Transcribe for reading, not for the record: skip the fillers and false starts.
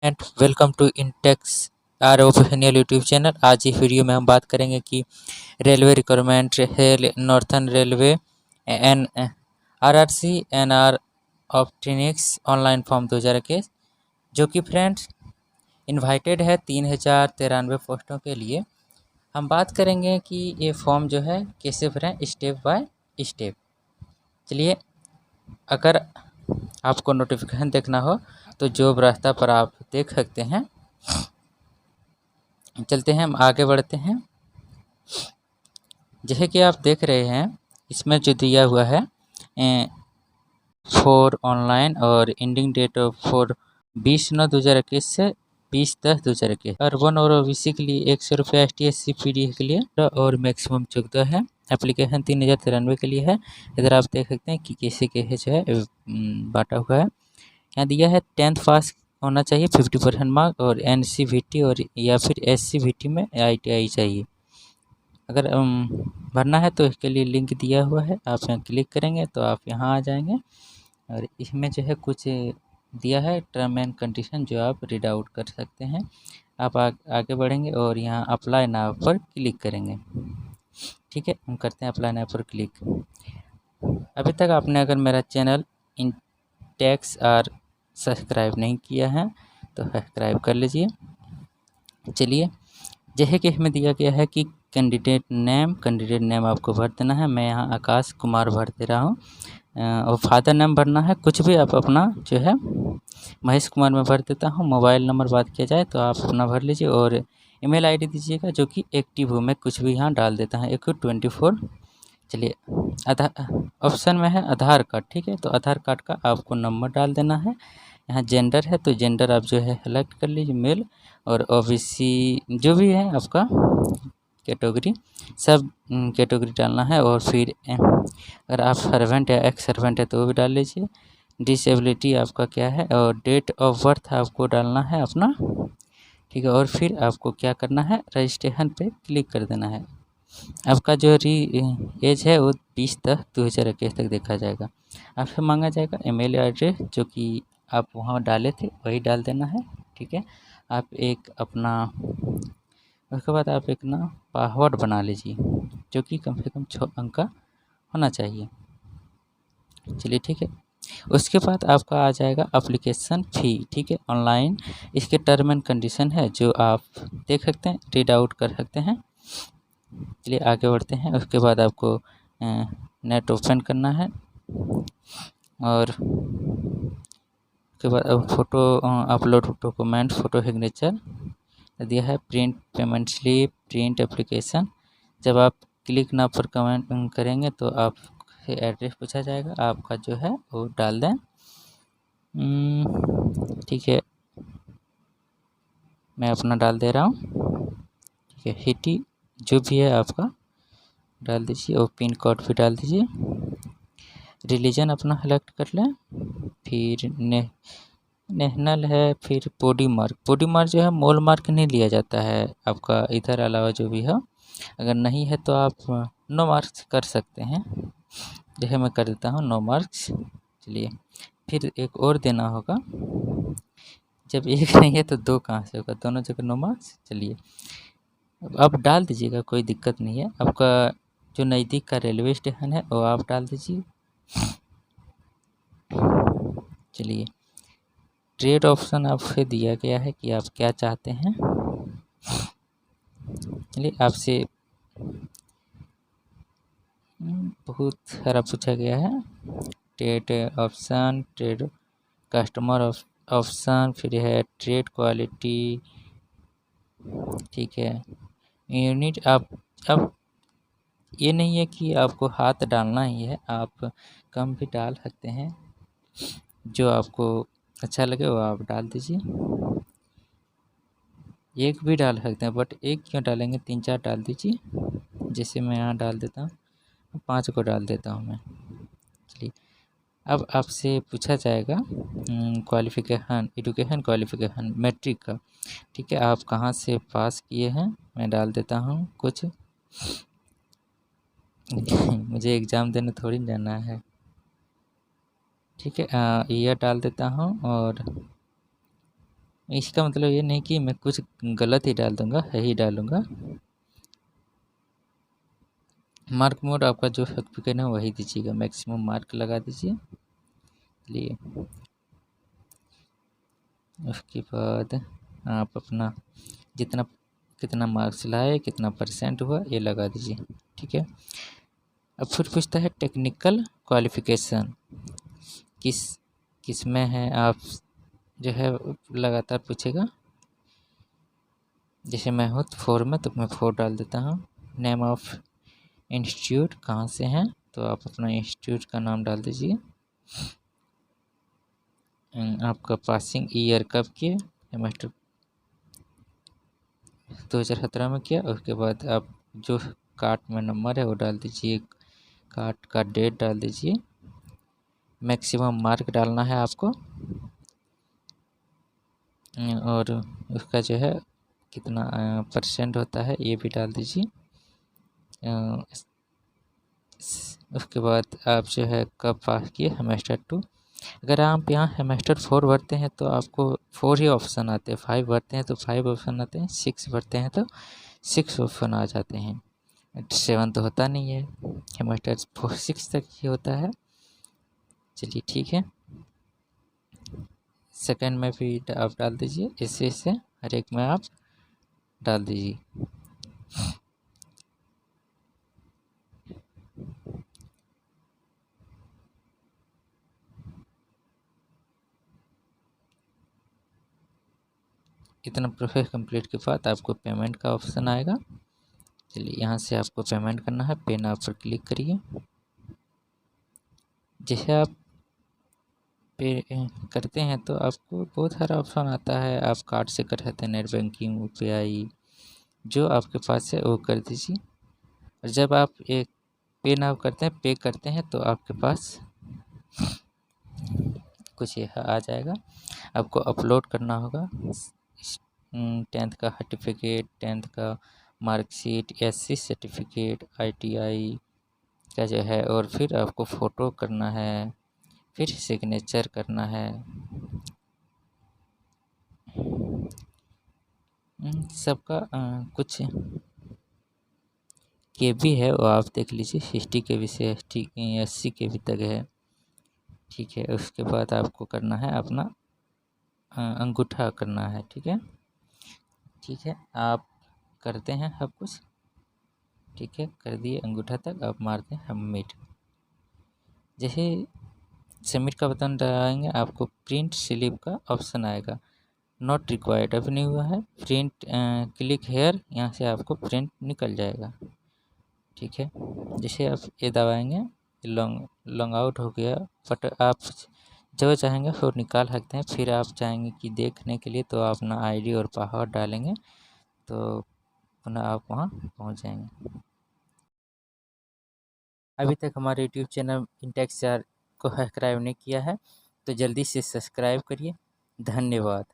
And welcome to इंटेक्स आर ओपिनियल यूट्यूब चैनल। आज इस वीडियो में हम बात करेंगे कि रेलवे रिक्वायरमेंट है northern railway N RRC NR ऑप्टिनिक्स ऑनलाइन फॉर्म 2021 जो कि फ्रेंड्स इनवाइटेड है 3093 पोस्टों के लिए। हम बात करेंगे कि ये फॉर्म जो है कैसे भरें स्टेप बाय स्टेप। चलिए, अगर आपको नोटिफिकेशन देखना हो तो जॉब रास्ता पर आप देख सकते हैं। चलते हैं, हम आगे बढ़ते हैं। जैसे कि आप देख रहे हैं, इसमें जो दिया हुआ है फॉर ऑनलाइन और एंडिंग डेट फॉर 20/9/2021 से 20/10/2021। अर्बन और ओबीसी के लिए 100 रुपये, ST/SC पीडी के लिए और मैक्सिमम 14 है। एप्लीकेशन 3093 के लिए है। इधर आप देख सकते हैं कि कैसे कैसे जो है बांटा हुआ है। यहाँ दिया है 10th पास होना चाहिए, 50% मार्क, और NCVT और या फिर SCVT में ITI चाहिए। अगर भरना है तो इसके लिए लिंक दिया हुआ है, आप यहाँ क्लिक करेंगे तो आप यहाँ आ जाएंगे और इसमें जो है कुछ दिया है टर्म एंड कंडीशन जो आप रीड आउट कर सकते हैं। आप आगे बढ़ेंगे और यहाँ अप्लाई नाउ पर क्लिक करेंगे। ठीक है, हम करते हैं अप्लाई नाउ पर क्लिक। अभी तक आपने अगर मेरा चैनल इंटेक्स आर सब्सक्राइब नहीं किया है तो सब्सक्राइब कर लीजिए। चलिए, जैसे कि इसमें दिया गया है कि कैंडिडेट नेम आपको भर देना है। मैं यहाँ आकाश कुमार भर दे रहा हूँ और फादर नेम भरना है। कुछ भी आप अपना जो है महेश कुमार में भर देता हूँ। मोबाइल नंबर बात किया जाए तो आप अपना भर लीजिए और ईमेल आईडी दीजिएगा जो कि एक्टिव हो। मैं कुछ भी यहाँ डाल देता हूँ 24। चलिए, आधार ऑप्शन में है आधार कार्ड। ठीक है, तो आधार कार्ड का आपको नंबर डाल देना है। यहाँ जेंडर है तो जेंडर आप जो है सेलेक्ट कर लीजिए, मेल, और ओबीसी जो भी है आपका कैटेगरी, सब कैटेगरी डालना है। और फिर अगर आप सर्वेंट या एक्स सर्वेंट है तो वो भी डाल लीजिए। डिसेबिलिटी आपका क्या है और डेट ऑफ बर्थ आपको डालना है अपना। ठीक है, और फिर आपको क्या करना है, रजिस्ट्रेशन पे क्लिक कर देना है। आपका जो एज है वो 20/10/2021 तक देखा जाएगा। आपसे मांगा जाएगा ईमेल एड्रेस जो कि आप वहाँ डाले थे वही डाल देना है। ठीक है, आप एक अपना उसके बाद आप एक ना पासवर्ड बना लीजिए जो कि कम से कम 6 अंक का होना चाहिए। चलिए, ठीक है, उसके बाद आपका आ जाएगा एप्लीकेशन फ़ी। ठीक है, ऑनलाइन इसके टर्म एंड कंडीशन है जो आप देख सकते हैं, रीड आउट कर सकते हैं। चलिए आगे बढ़ते हैं। उसके बाद आपको नेट ओपन करना है और उसके बाद photo upload document, photo signature दिया है, print payment slip, print application. जब आप क्लिक ना पर कमेंट करेंगे तो आप से एड्रेस पूछा जाएगा, आपका जो है वो डाल दें। ठीक है, मैं अपना डाल दे रहा हूँ। ठीक है, सिटी जो भी है आपका डाल दीजिए और पिन कोड भी डाल दीजिए। रिलीजन अपना सेलेक्ट कर लें, फिर नेशनल है, फिर बॉडी मार्क जो है मोल मार्क नहीं लिया जाता है आपका, इधर अलावा जो भी हो। अगर नहीं है तो आप नो मार्क्स कर सकते हैं, जैसे मैं कर देता हूँ नो मार्क्स। चलिए, फिर एक और देना होगा। जब एक नहीं है तो दो कहाँ से होगा, दोनों जगह नो मार्क्स। चलिए, आप डाल दीजिएगा, कोई दिक्कत नहीं है। आपका जो नज़दीक का रेलवे स्टेशन है वो आप डाल दीजिए। चलिए, ट्रेड ऑप्शन आपसे दिया गया है कि आप क्या चाहते हैं। चलिए, आपसे बहुत सारा पूछा गया है। Trade option, trade customer option, फिर है ट्रेड क्वालिटी। ठीक है, यूनिट आप अब ये नहीं है कि आपको हाथ डालना ही है, आप कम भी डाल सकते हैं, जो आपको अच्छा लगे वो आप डाल दीजिए। एक भी डाल सकते हैं, बट एक क्यों डालेंगे, 3-4 डाल दीजिए। जैसे मैं यहाँ डाल देता हूँ, 5 को डाल देता हूँ मैं। चलिए, अब आपसे पूछा जाएगा क्वालिफ़िकेशन, एजुकेशन क्वालिफ़िकेशन मैट्रिक का। ठीक है, आप कहाँ से पास किए हैं, मैं डाल देता हूँ कुछ। मुझे एग्ज़ाम देने थोड़ी जाना है। ठीक है, ईयर डाल देता हूँ और इसका मतलब ये नहीं कि मैं कुछ गलत ही डाल दूँगा, सही डालूँगा। मार्क मोड आपका जो सर्टिफिकेट है वही दीजिएगा, मैक्सिमम मार्क लगा दीजिए। चलिए उसके बाद आप अपना जितना कितना मार्क्स लाए, कितना परसेंट हुआ, ये लगा दीजिए। ठीक है। अब फिर पूछता है टेक्निकल क्वालिफ़िकेशन किस किस में है, आप जो है लगातार पूछेगा। जैसे मैं हूँ 4 में, तो मैं 4 डाल देता हूँ। नेम ऑफ इंस्टीट्यूट कहाँ से हैं, तो आप अपना इंस्टीट्यूट का नाम डाल दीजिए। आपका पासिंग ईयर कब किए, सेमेस्टर 2017 में किया। उसके बाद आप जो कार्ट में नंबर है वो डाल दीजिए, कार्ट का डेट डाल दीजिए। मैक्सिमम मार्क डालना है आपको, और उसका जो है कितना परसेंट होता है ये भी डाल दीजिए। उसके बाद आप जो है कब पास किए, सेमेस्टर 2। अगर आप यहाँ सेमेस्टर 4 भरते हैं तो आपको 4 ही ऑप्शन आते हैं, 5 भरते हैं तो 5 ऑप्शन आते हैं, 6 भरते हैं तो 6 ऑप्शन आ जाते हैं। 7 तो होता नहीं है, सेमेस्टर 6 तक ही होता है। चलिए ठीक है। सेकंड में भी आप डाल दीजिए, ऐसे हर एक में आप डाल दीजिए। इतना प्रोसेस कंप्लीट के बाद आपको पेमेंट का ऑप्शन आएगा। चलिए यहाँ से आपको पेमेंट करना है, पे नाउ पर क्लिक करिए। जैसे आप पे करते हैं तो आपको बहुत सारा ऑप्शन आता है, आप कार्ड से कर सकते हैं, नेट बैंकिंग, UPI, जो आपके पास है वो कर दीजिए। और जब आप एक पे नाउ करते हैं, पे करते हैं, तो आपके पास कुछ यह आ जाएगा। आपको अपलोड करना होगा 10th का सर्टिफिकेट, 10th का मार्कशीट, SC सर्टिफिकेट, ITI का जो है, और फिर आपको फ़ोटो करना है, फिर सिग्नेचर करना है। सबका कुछ के भी है, वो आप देख लीजिए, 60 KB से 80 KB तक है। ठीक है। उसके बाद आपको करना है अपना अंगूठा करना है। ठीक है। ठीक है, आप करते हैं सब कुछ। ठीक है, कर दिए अंगूठा तक, आप मारते हैं सबमिट। जैसे सबमिट का बटन दबाएंगे आपको प्रिंट स्लिप का ऑप्शन आएगा। नॉट रिक्वायर्ड अभी नहीं हुआ है, प्रिंट क्लिक हेयर, यहाँ से आपको प्रिंट निकल जाएगा। ठीक है। जैसे आप ये दबाएंगे, लॉन्ग आउट हो गया, बट आप जब चाहेंगे फिर निकाल सकते हैं। फिर आप चाहेंगे कि देखने के लिए, तो आप अपना ID और पासवर्ड डालेंगे, तो पुनः आप वहाँ पहुँच जाएंगे। अभी तक हमारे यूट्यूब चैनल इंटेक्स को सब्सक्राइब नहीं किया है तो जल्दी से सब्सक्राइब करिए। धन्यवाद।